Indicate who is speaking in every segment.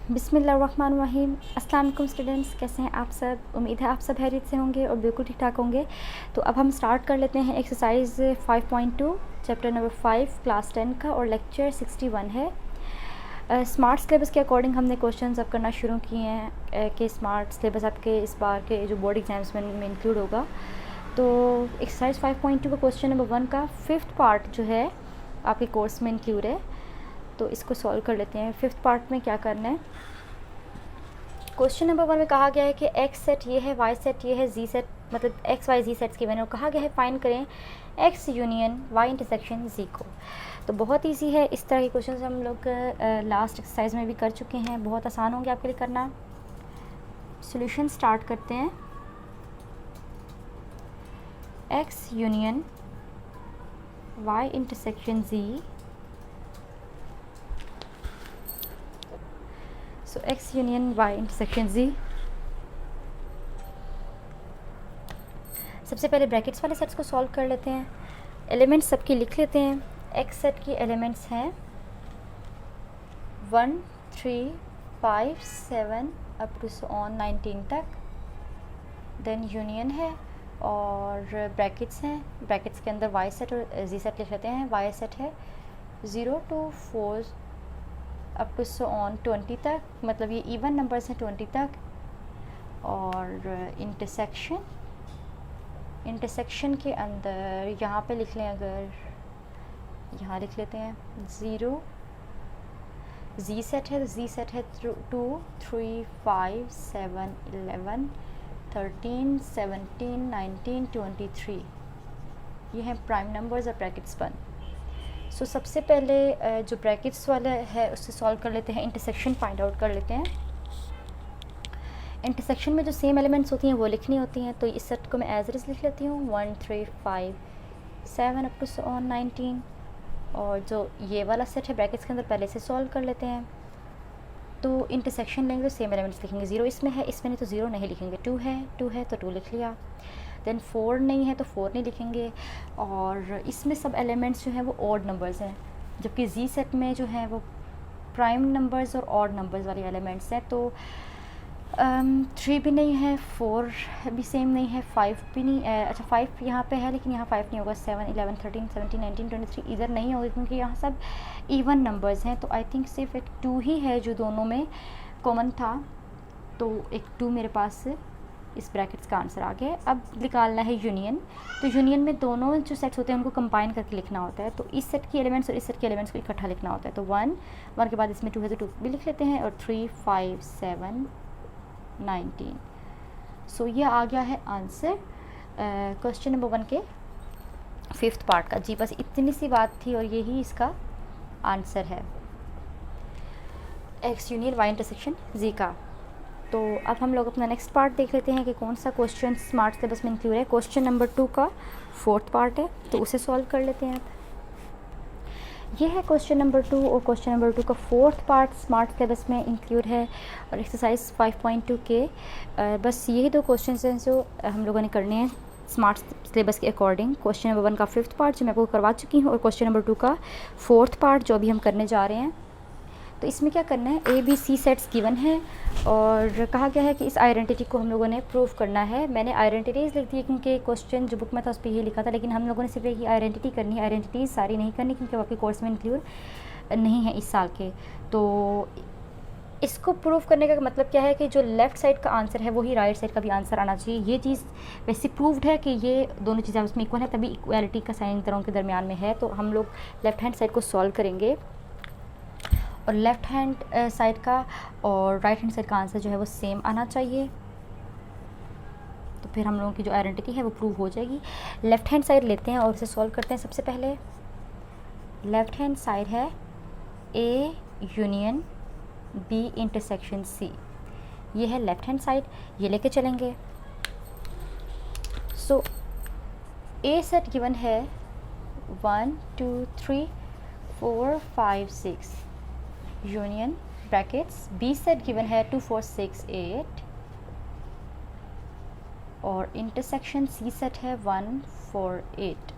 Speaker 1: बिस्मिल्लाहिर्रहमानिर्रहीम। अस्सलाम वालेकुम स्टूडेंट्स, कैसे हैं आप सब। उम्मीद है आप सब खैरियत से होंगे और बिल्कुल ठीक ठाक होंगे। तो अब हम स्टार्ट कर लेते हैं एक्सरसाइज 5.2 चैप्टर नंबर 5 क्लास 10 का, और लेक्चर 61 है। स्मार्ट सिलेबस के अकॉर्डिंग हमने क्वेश्चंस अब करना शुरू किए हैं कि स्मार्ट सिलेबस आपके इस बार के जो बोर्ड एग्जाम्स में इंक्लूड होगा। तो एक्सरसाइज 5.2 का क्वेश्चन नंबर 1 का 5th पार्ट जो है आपके कोर्स में इंक्लूड है, तो इसको सॉल्व कर लेते हैं। 5th पार्ट में क्या करना है। क्वेश्चन नंबर 1 में कहा गया है कि एक्स सेट ये है, वाई सेट ये है, जी सेट मतलब एक्स वाई जी सेट्स के मैंने कहा गया है फाइंड करें एक्स यूनियन वाई इंटरसेक्शन जी को। तो बहुत इजी है, इस तरह के क्वेश्चन हम लोग लास्ट एक्सरसाइज में भी कर चुके हैं, बहुत आसान होंगे आपके लिए करना। सॉल्यूशन स्टार्ट करते हैं। एक्स यूनियन वाई इंटरसेक्शन जी, सो एक्स यूनियन वाई इंटरसेक्शन जी। सबसे पहले ब्रैकेट्स वाले सेट्स को सॉल्व कर लेते हैं। एलिमेंट्स सबकी लिख लेते हैं। एक्स सेट की एलिमेंट्स हैं 1 3 5 7 अप टू 19 तक। देन यूनियन है और ब्रैकेट्स हैं, ब्रैकेट्स के अंदर वाई सेट और जी सेट लिख लेते हैं। वाई सेट है 0 to 4 अप टू 20 तक, मतलब ये इवन नंबर्स हैं 20 तक। और इंटरसेक्शन के अंदर यहाँ पे लिख लें, अगर यहाँ लिख लेते हैं 0 जी सेट है, तो जी सेट है 2 3 5 7 11 13 17 19 23, ये हैं प्राइम नंबर्स और ब्रैकेट्स 1। सो सबसे पहले जो ब्रैकेट्स वाला है उससे सॉल्व कर लेते हैं, इंटरसेक्शन फाइंड आउट कर लेते हैं। इंटरसेक्शन में जो सेम एलिमेंट्स होती हैं वो लिखनी होती हैं, तो इस सेट को मैं एज इट इज़ लिख लेती हूँ 1 3 5 7 अप टू 19। और जो ये वाला सेट है ब्रैकेट्स के अंदर पहले से सॉल्व कर लेते हैं। तो इंटरसेक्शन लेंगे तो सेम एलिमेंट्स लिखेंगे। 0 इसमें है, इसमें नहीं तो 0 नहीं लिखेंगे। 2 है तो 2 लिख लिया। देन 4 नहीं है तो 4 नहीं लिखेंगे। और इसमें सब एलिमेंट्स जो हैं वो ऑड नंबर्स हैं, जबकि जी सेट में जो है वो प्राइम नंबर्स और ऑड नंबर्स वाले एलिमेंट्स हैं। तो 3 भी नहीं है, 4 भी सेम नहीं है, 5 भी नहीं, अच्छा 5 यहाँ पे है लेकिन यहाँ 5 नहीं होगा। 7 11 13 17 19 23 इधर नहीं होगी क्योंकि यहाँ सब इवन नंबर्स हैं। तो आई थिंक सिर्फ एक 2 ही है जो दोनों में कॉमन था, तो एक 2 मेरे पास इस ब्रैकेट्स का आंसर आ गया। अब निकालना है यूनियन। तो यूनियन में दोनों जो सेट्स होते हैं उनको कंबाइन करके लिखना होता है। तो इस सेट की एलिमेंट्स और इस सेट के एलिमेंट्स को इकट्ठा लिखना होता है। तो 1 के बाद इसमें 2 है तो 2 भी लिख लेते हैं, और 3 5 7 19। सो ये आ गया है आंसर क्वेश्चन नंबर 1 के 5th पार्ट का। जी बस इतनी सी बात थी और यही इसका आंसर है, एक्स यूनियन वाई इंटरसेक्शन जी का। तो अब हम लोग अपना नेक्स्ट पार्ट देख लेते हैं कि कौन सा क्वेश्चन स्मार्ट सिलेबस में इंक्लूड है। क्वेश्चन नंबर 2 का 4th पार्ट है, तो उसे सॉल्व कर लेते हैं। ये है क्वेश्चन नंबर 2, और क्वेश्चन नंबर 2 का 4th पार्ट स्मार्ट सिलेबस में इंक्लूड है। और एक्सरसाइज 5.2 के बस यही 2 क्वेश्चन हैं जो हम लोगों ने करने हैं स्मार्ट सिलेबस के अकॉर्डिंग। क्वेश्चन नंबर 1 का 5th पार्ट जो मैं आपको करवा चुकी हूँ, और क्वेश्चन नंबर 2 का 4th पार्ट जो अभी हम करने जा रहे हैं। तो इसमें क्या करना है, A B C sets given है और कहा गया है कि इस आइडेंटिटी को हम लोगों ने प्रूव करना है। मैंने आइडेंटिटीज़ लिख दी क्योंकि क्वेश्चन जो बुक में था उस पर ये लिखा था, लेकिन हम लोगों ने सिर्फ एक ही आइडेंटिटी करनी है, आइडेंटिटीज़ सारी नहीं करनी क्योंकि आपके कोर्स में इंक्लूड नहीं है इस साल के। तो इसको प्रूव करने का मतलब क्या है कि जो लेफ़्ट साइड का आंसर है वही राइट साइड का भी आंसर आना चाहिए। ये चीज़ वैसे प्रूव्ड है कि ये दोनों चीज़ें उसमें इक्वल है, तभी इक्वालिटी का साइन तरह के दरमियान में है। तो हम लोग लेफ़्ट हैंड साइड को सॉल्व करेंगे और लेफ़्ट हैंड साइड का और राइट हैंड साइड का आंसर जो है वो सेम आना चाहिए। तो फिर हम लोगों की जो आइडेंटिटी है वो प्रूव हो जाएगी। लेफ़्ट हैंड साइड लेते हैं और इसे सॉल्व करते हैं। सबसे पहले लेफ़्ट हैंड साइड है A union B intersection C, ये है लेफ़्ट हैंड साइड, ये लेके चलेंगे। सो ए सेट गिवन है 1 2 3 4 5 6 union brackets, B set given है 2 4 6 8 और इंटरसेक्शन सी सेट है 1 4 8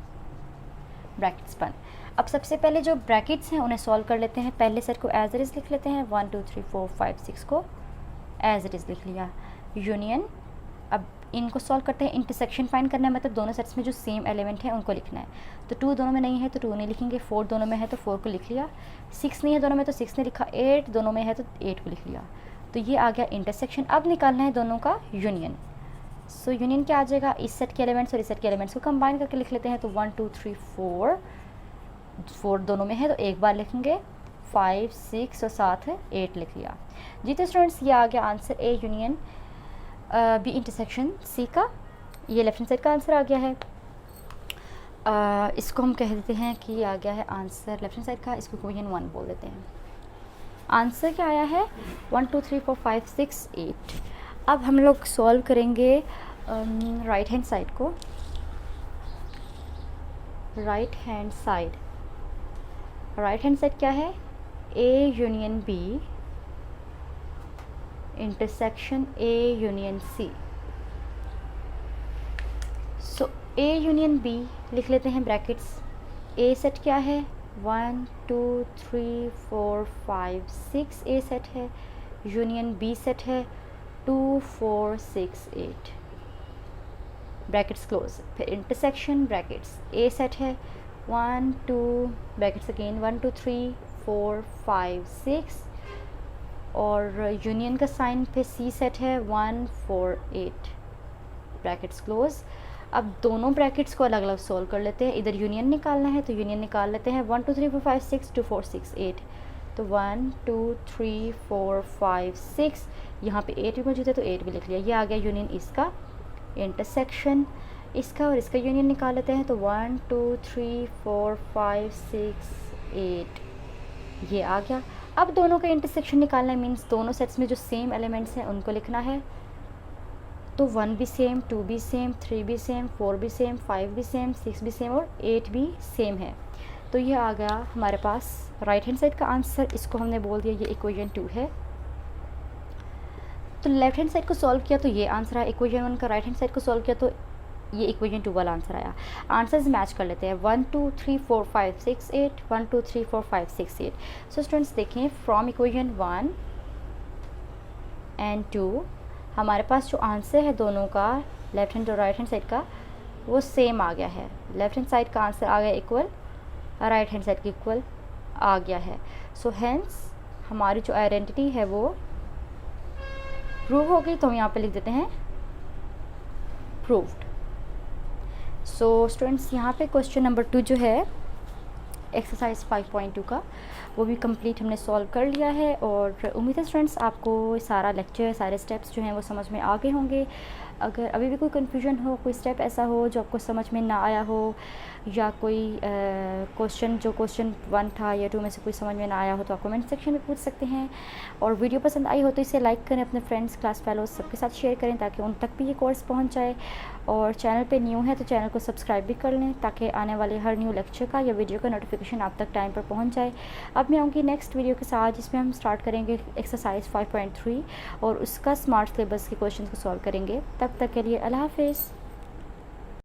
Speaker 1: ब्रैकेट्स 1। अब सबसे पहले जो ब्रैकेट्स हैं उन्हें सॉल्व कर लेते हैं। पहले सेट को एज इट इज़ लिख लेते हैं, 1 2 3 4 5 6 को एज इट इज़ लिख लिया। यूनियन, अब इनको सॉल्व करते हैं। इंटरसेक्शन फाइंड करना है, मतलब दोनों सेट्स में जो सेम एलिमेंट है उनको लिखना है। तो 2 दोनों में नहीं है तो 2 नहीं लिखेंगे, 4 दोनों में है तो 4 को लिख लिया, 6 नहीं है दोनों में तो 6 ने लिखा, 8 दोनों में है तो 8 को लिख लिया। तो ये आ गया इंटरसेक्शन। अब निकालना है दोनों का यूनियन। सो यूनियन क्या आ जाएगा, इस सेट के एलिमेंट्स और इस सेट के एलिमेंट्स को कंबाइन करके लिख लेते हैं। तो 1 2 3 4 दोनों में है तो एक बार लिखेंगे, 5 6 और साथ है 8 लिख लिया। जी तो स्टूडेंट्स ये आ गया answer A union B intersection C का। ये लेफ्ट हैंड साइड का आंसर आ गया है। इसको हम कह देते हैं कि आ गया है आंसर लेफ्ट हैंड साइड का, इसको इक्वेशन 1 बोल देते हैं। आंसर क्या आया है, 1 2 3 4 5 6 8। अब हम लोग सॉल्व करेंगे राइट हैंड साइड को। राइट हैंड साइड क्या है, A union B intersection A union C. So A union B लिख लेते हैं ब्रैकेट्स। ए सेट क्या है, 1 2 3 4 5 6 ए सेट है। यूनियन बी सेट है 2 4 6 8 ब्रैकेट्स क्लोज। फिर इंटरसेक्शन ब्रैकेट्स, ए सेट है 1 2 ब्रैकेट्स अगेन 1 2 3 4 5 6 और यूनियन का साइन पे सी सेट है 1 4 8 ब्रैकेट्स क्लोज। अब दोनों ब्रैकेट्स को अलग अलग सॉल्व कर लेते हैं। इधर यूनियन निकालना है तो यूनियन निकाल लेते हैं, 1 2 3 4 5 6 2 4 6 8। तो 1 2 3 4 5 6, यहाँ पे 8 भी मौजूद है तो 8 भी लिख लिया। ये आ गया यूनियन इसका, इंटरसेक्शन इसका और इसका यूनियन निकाल लेते हैं। तो 1 2 3 4 5 6 8 ये आ गया। अब दोनों का इंटरसेक्शन निकालना है, मीन्स दोनों सेट्स में जो सेम एलिमेंट्स हैं उनको लिखना है। तो 1 भी सेम, 2 भी सेम, 3 भी सेम, 4 भी सेम, 5 भी सेम, 6 भी सेम और 8 भी सेम है। तो ये आ गया हमारे पास राइट हैंड साइड का आंसर। इसको हमने बोल दिया ये इक्वेशन 2 है। तो लेफ्ट हैंड साइड को सॉल्व किया तो ये आंसर आया इक्वेशन 1 का, राइट हैंड साइड को सॉल्व किया तो ये इक्वेशन 2 वाला आंसर आया। आंसर्स मैच कर लेते हैं, 1 2 3 4 5 6 8 1 2 3 4 5 6 8। सो स्टूडेंट्स देखें, फ्रॉम इक्वेशन 1 एंड 2 हमारे पास जो आंसर है दोनों का, लेफ्ट हैंड और राइट हैंड साइड का, वो सेम आ गया है। लेफ्ट हैंड साइड का आंसर आ गया इक्वल, राइट हैंड साइड की इक्वल आ गया है। सो हेंस हमारी जो आइडेंटिटी है वो प्रूव हो गई। तो हम यहाँ पे लिख देते हैं प्रूव्ड। सो स्टूडेंट्स यहाँ पे क्वेश्चन नंबर 2 जो है एक्सरसाइज 5.2 का, वो भी कंप्लीट हमने सॉल्व कर लिया है। और उम्मीद है स्टूडेंट्स आपको सारा लेक्चर, सारे स्टेप्स जो हैं वो समझ में आ गए होंगे। अगर अभी भी कोई कन्फ्यूजन हो, कोई स्टेप ऐसा हो जो आपको समझ में ना आया हो, या कोई क्वेश्चन जो क्वेश्चन 1 था या 2 में से कोई समझ में ना आया हो, तो आप कमेंट सेक्शन में पूछ सकते हैं। और वीडियो पसंद आई हो तो इसे लाइक करें, अपने फ्रेंड्स, क्लास फेलोज सबके साथ शेयर करें ताकि उन तक भी ये कोर्स पहुंच जाए। और चैनल पे न्यू है तो चैनल को सब्सक्राइब भी कर लें ताकि आने वाले हर न्यू लेक्चर का या वीडियो का नोटिफिकेशन आप तक टाइम पर पहुंच जाए। अब मैं आऊँगी नेक्स्ट वीडियो के साथ जिसमें हम स्टार्ट करेंगे एक्सरसाइज 5.3 और उसका स्मार्ट सिलेबस के क्वेश्चन को सॉल्व करेंगे। तब तक के लिए अल्लाह हाफिज़।